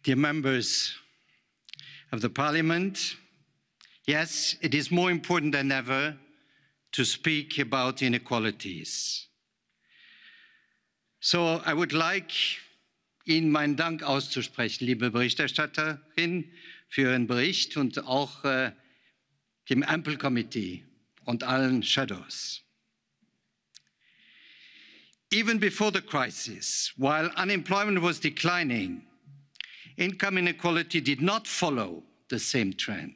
Dear members of the Parliament, yes, it is more important than ever to speak about inequalities. So I would like, Ihnen meinen Dank auszusprechen, liebe Berichterstatterin, für Ihren Bericht und auch dem Ample Committee und allen Shadows. Even before the crisis, while unemployment was declining, income inequality did not follow the same trend.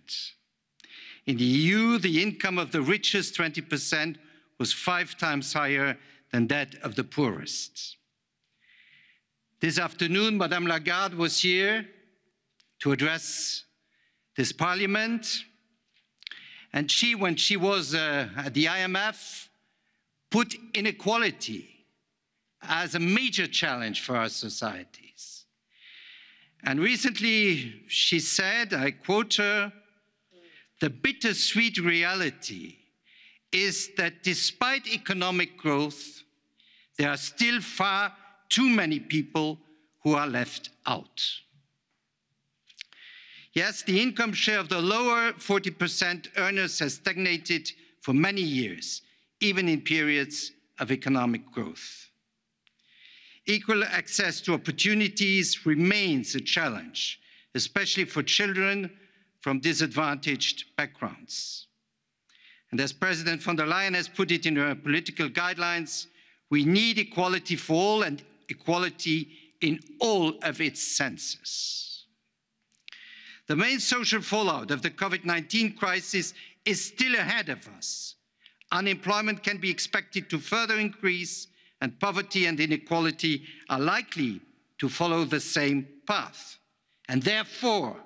In the EU, the income of the richest 20% was 5 times higher than that of the poorest. This afternoon, Madame Lagarde was here to address this Parliament, and she, when she was at the IMF, put inequality as a major challenge for our societies. And recently she said, I quote her, "The bittersweet reality is that despite economic growth, there are still far too many people who are left out." Yes, the income share of the lower 40% earners has stagnated for many years, even in periods of economic growth. Equal access to opportunities remains a challenge, especially for children from disadvantaged backgrounds. And as President von der Leyen has put it in her political guidelines, we need equality for all and equality in all of its senses. The main social fallout of the COVID-19 crisis is still ahead of us. Unemployment can be expected to further increase, and poverty and inequality are likely to follow the same path. And therefore,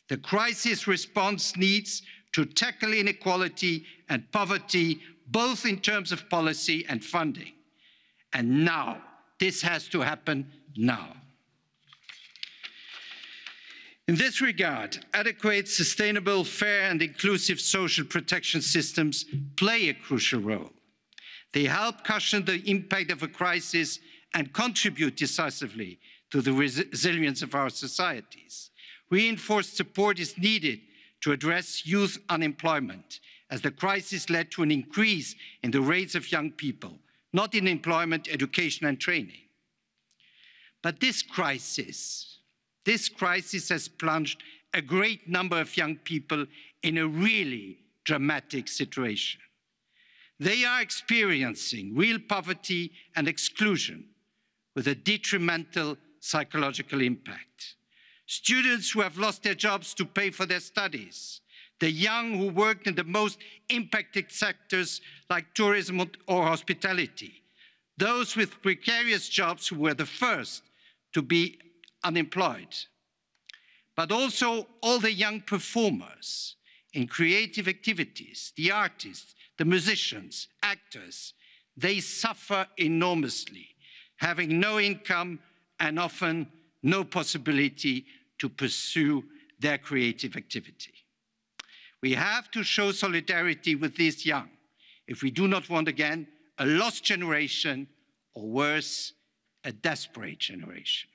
the crisis response needs to tackle inequality and poverty, both in terms of policy and funding. And now, this has to happen now. In this regard, adequate, sustainable, fair and inclusive social protection systems play a crucial role. They help cushion the impact of a crisis and contribute decisively to the resilience of our societies. Reinforced support is needed to address youth unemployment, as the crisis led to an increase in the rates of young people, not in employment, education and training. But this crisis has plunged a great number of young people in a really dramatic situation. They are experiencing real poverty and exclusion with a detrimental psychological impact. Students who have lost their jobs to pay for their studies, the young who worked in the most impacted sectors like tourism or hospitality, those with precarious jobs who were the first to be unemployed, but also all the young performers in creative activities, the artists, the musicians, actors. They suffer enormously, having no income and often no possibility to pursue their creative activity. We have to show solidarity with these young if we do not want again a lost generation, or worse, a desperate generation.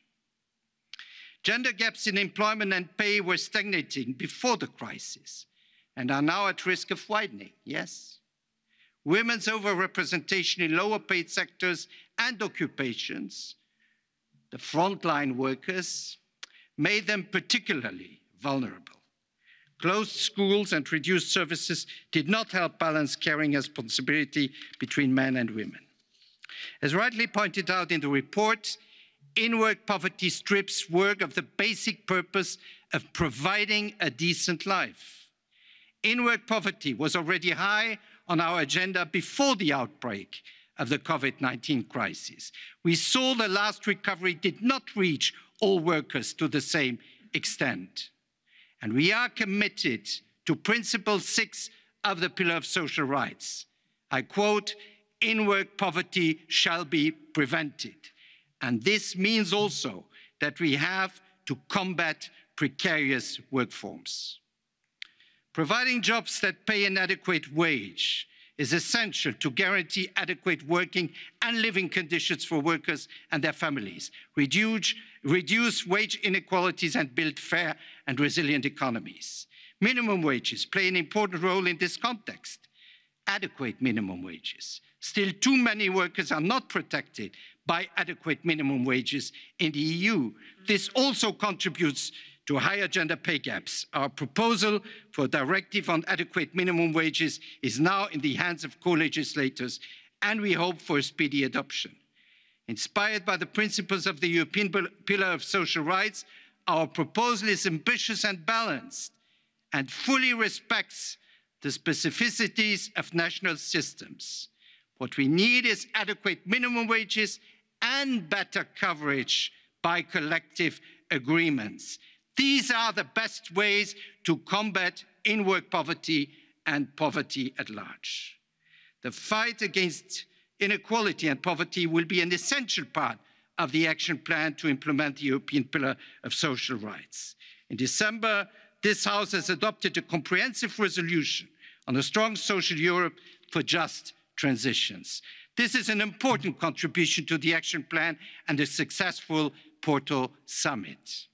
Gender gaps in employment and pay were stagnating before the crisis and are now at risk of widening, yes. Women's overrepresentation in lower paid sectors and occupations, the frontline workers, made them particularly vulnerable. Closed schools and reduced services did not help balance caring responsibility between men and women. As rightly pointed out in the report, in-work poverty strips work of the basic purpose of providing a decent life. In-work poverty was already high on our agenda before the outbreak of the COVID-19 crisis. We saw the last recovery did not reach all workers to the same extent. And we are committed to Principle 6 of the Pillar of Social Rights. I quote, "In-work poverty shall be prevented." And this means also that we have to combat precarious work forms. Providing jobs that pay an adequate wage is essential to guarantee adequate working and living conditions for workers and their families, reduce wage inequalities and build fair and resilient economies. Minimum wages play an important role in this context. Adequate minimum wages. Still, too many workers are not protected by adequate minimum wages in the EU. This also contributes to higher gender pay gaps. Our proposal for a directive on adequate minimum wages is now in the hands of co-legislators, and we hope for a speedy adoption. Inspired by the principles of the European Pillar of Social Rights, our proposal is ambitious and balanced and fully respects the specificities of national systems. What we need is adequate minimum wages and better coverage by collective agreements. These are the best ways to combat in-work poverty and poverty at large. The fight against inequality and poverty will be an essential part of the action plan to implement the European Pillar of Social Rights. In December, this House has adopted a comprehensive resolution on a strong social Europe for just transitions. This is an important contribution to the action plan and a successful Porto summit.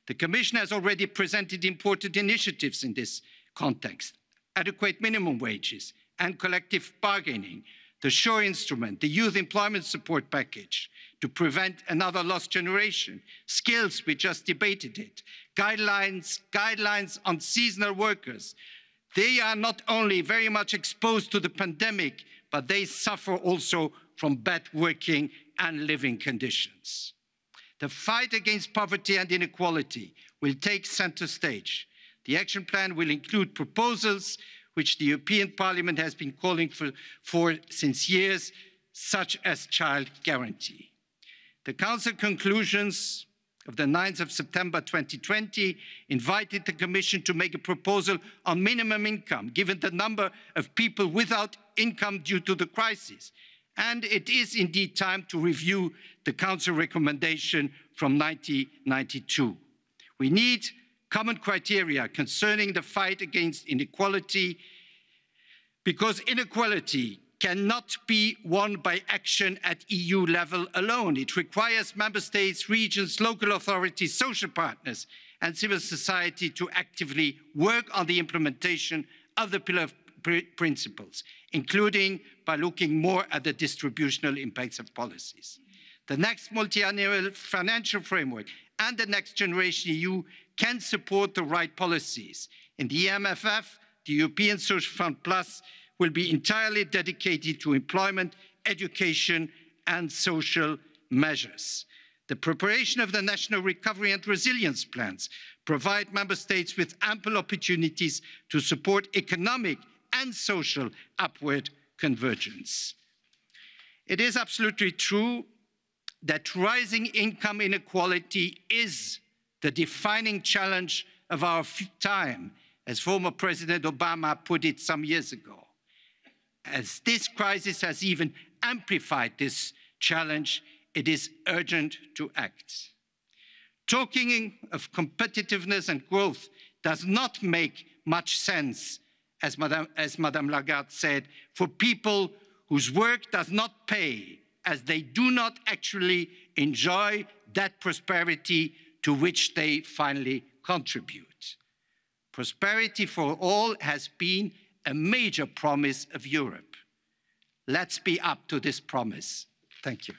The Commission has already presented important initiatives in this context: adequate minimum wages and collective bargaining, the SURE instrument, the youth employment support package to prevent another lost generation, skills, we just debated it, guidelines on seasonal workers. They are not only very much exposed to the pandemic, but they suffer also from bad working and living conditions. The fight against poverty and inequality will take center stage. The action plan will include proposals which the European Parliament has been calling for since years, such as child guarantee. The Council conclusions of the 9th of September 2020 invited the Commission to make a proposal on minimum income, given the number of people without income due to the crisis. And it is indeed time to review the Council recommendation from 1992. We need common criteria concerning the fight against inequality, because inequality cannot be won by action at EU level alone. It requires member states, regions, local authorities, social partners and civil society to actively work on the implementation of the Pillar of principles, including by looking more at the distributional impacts of policies. The next multi-annual financial framework and the Next Generation EU can support the right policies. In the EMFF, the European Social Fund Plus will be entirely dedicated to employment, education and social measures. The preparation of the national recovery and resilience plans provide member states with ample opportunities to support economic and social upward convergence. It is absolutely true that rising income inequality is the defining challenge of our time, as former President Obama put it some years ago. As this crisis has even amplified this challenge, it is urgent to act. Talking of competitiveness and growth does not make much sense, as Madame Lagarde said, for people whose work does not pay, as they do not actually enjoy that prosperity to which they finally contribute. Prosperity for all has been a major promise of Europe. Let's be up to this promise. Thank you.